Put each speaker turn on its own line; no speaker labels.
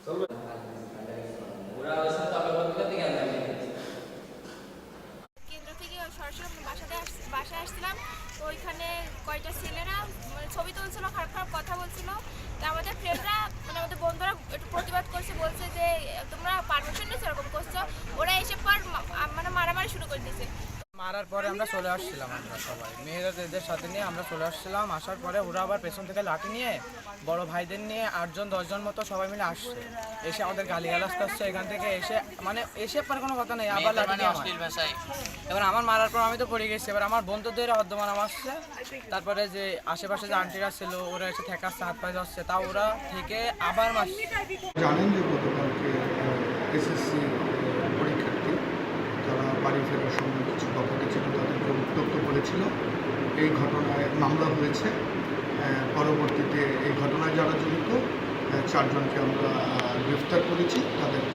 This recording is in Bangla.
কেন্দ্র থেকে সরাসরি বাসায় আসছিলাম। তো ওইখানে কয়েকটা ছেলেরা ছবি তুলছিল, খারাপ খারাপ কথা বলছিল। তা আমাদের ফ্রেন্ডরা আমাদের বন্ধুরা একটু প্রতিবাদ করছে, বলছে যে তোমরা পারমিশন নিয়েছো, এরকম করছো। ওরা এসে পর মারামারি শুরু করে দিয়েছে।
মারার পরে আমরা চলে আসছিলাম, আমরা সবাই মেয়েদের সাথে নিয়ে আমরা চলে আসছিলাম। আসার পরে ওরা আবার পেছন থেকে লাঠি নিয়ে বড় ভাইদের নিয়ে 8-10 জন মতো সবাই মিলে আসছে, এসে আমাদের গালিগালাজ করছে। এখান থেকে এসে পর কোনো কথা নেই, আবার লাঠি নিয়ে অশ্লীল ভাষায়। এবার আমার মারার পর আমি তো পড়ে গেছি। এবার আমার বন্ধুদের অর্ধমানা মারছে। তারপরে যে আশেপাশে যে আন্টিরা ছিল ওরা এসে ঠেকাচ্ছে, হাত পায়ে ধরছে, তাও ওরা থেকে আবার মারছে।
জানেন যে গতকালকে এসএসসি পরীক্ষার্থী তারা বাড়ি ফেরার সময় কিছু বখাটে ছিল, তাদেরকে উত্ত্যক্ত করেছিল। এই ঘটনায় মামলা হয়েছে। পরবর্তীতে এই ঘটনায় যারা জড়িত 4 জনকে আমরা গ্রেফতার করেছি। তাদের